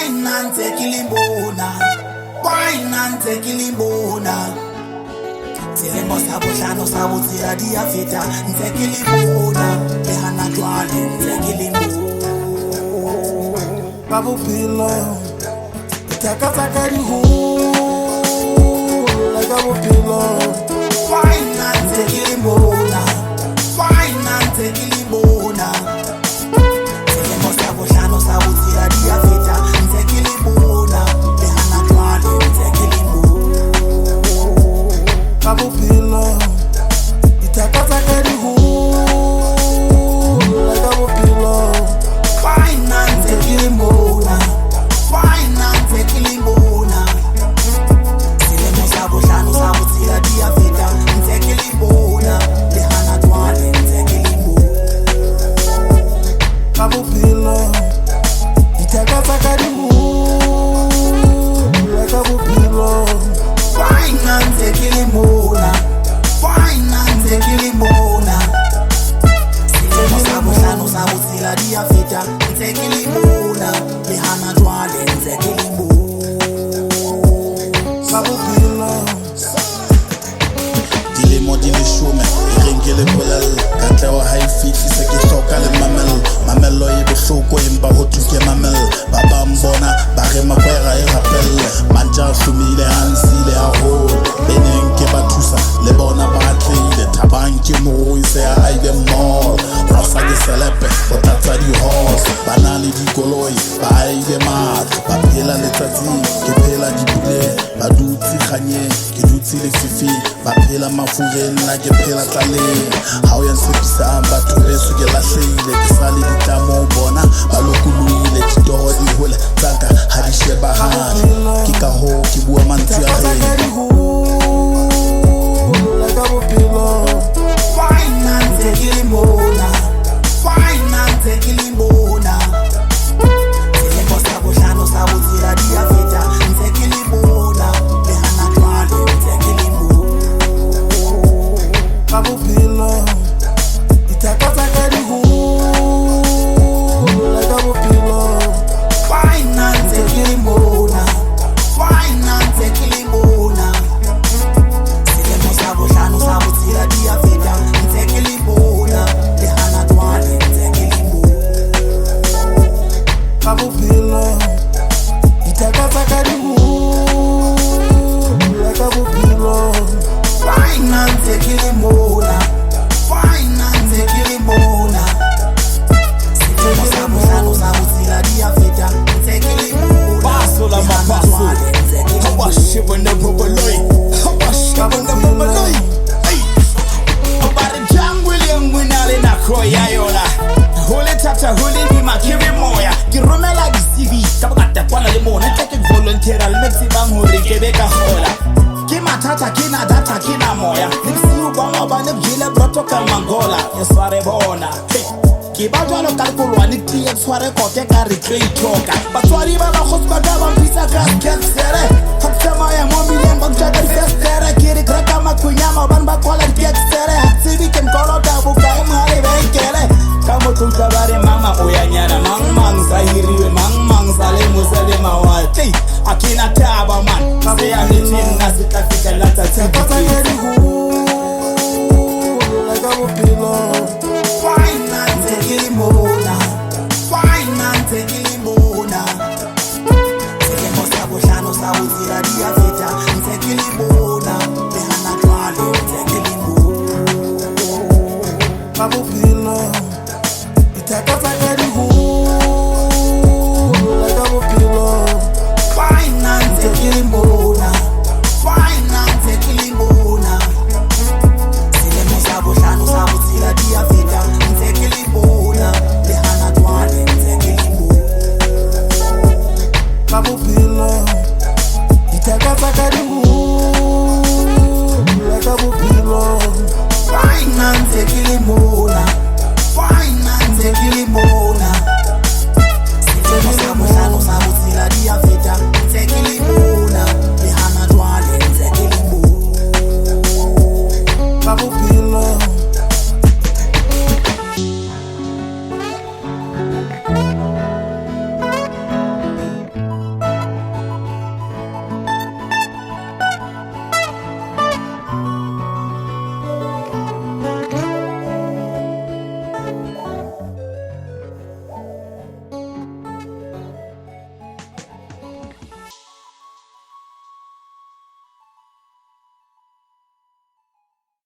Finance Kilimbona, Finance Kilimbona. Selemo sabohlano sabotsia dia feta ntse ke libona le hana jwale ntse ke limbona ba bophelo tsaka di ho la ka bophelo finance ke limbona finance ke limbona selemo sabohlano sabotsia dia feta ntse ke libona le hana jwale ntse ke limbona Kabupilo, itakataka di ho, la kabupilo. Finance Kilimbona, finance Kilimbona. Selemo sabohlano sabotsia dia feta, ntse Kilimbona, le hana jwale ntse Kilimbona. Kabupilo, itakataka di ho, la kabupilo. Finance Kilimbona, finance Kilimbona. Selemo sabohlano sabotsia dia feta ntse Kilimbona le hana jwale ntse Kilimbona Sabophelo Dilemo di leshome e reng ke le bolella katleho ha e fihli se ke hloka le mamello e bohloko empa ho thuke mamel ba bang bona ba re makwera e rapelle manja hlomile hansile haholo beneng ke ba thusa le bona ba tlile thabang ke morui se a ile mall rosa ke selepe o tatsa di horse bana le dikoloi ba ile matlo ba phela letsatsing ke phela dipule ba dutse kganyeng ke dutse le fifi ba phela mafureng nna ke phela tlaleng ha o ya ntshepisang batho beso ke lahlehile ke sa le ditamo bona ba lokollohile ditoro di hole tsaka ha di shebahale ke ka hoo ke bua mantswe a reng Finance Kilimbona, finance Kilimbona. Selemo sabohlano sabotsia dia feta ntse Kilimbona le hana jwale ntse Kilimbona Kabophelo itakataka di ho la kabophelo finance Kilimbona, finance Kilimbona. Selemo sabohlano sabotsia dia feta ntse Kilimbona le hana jwale ntse Kilimbona Kabophelo itakataka di ho la kabophelo finance Kilimbona, finance Kilimbona. Selemo sabohlano sabotsia dia feta ntse Kilimbona Paso la mapaso Hawashiba na boboloi Hawashiba na boboloi Obare jangwili ngwinale na kroya yola Hole tata hole ni makiri moya Kiromela di CV Kabagata kwana le mona Teke volunteeral Mexi bang hori kebeka hola Kima tata kina data kina moya Nipsi ubama ba nebjile broto kamangola Yesware bona Kibajo lo kalkulwa ni tiye sware kote ka recreate choka Batwari ba la khosba da ba pisa gas kensere Hatsama ya momilen bang jaga festere Kiri kraka makunyama ban ba kola kensere Hatsibi ken kolo da buka mhale benkele Kamo tutabare mama uyanyana mang zahiriwe mang sale musale mawati Akina taba man Se ya nitin nasika fika lata tibiti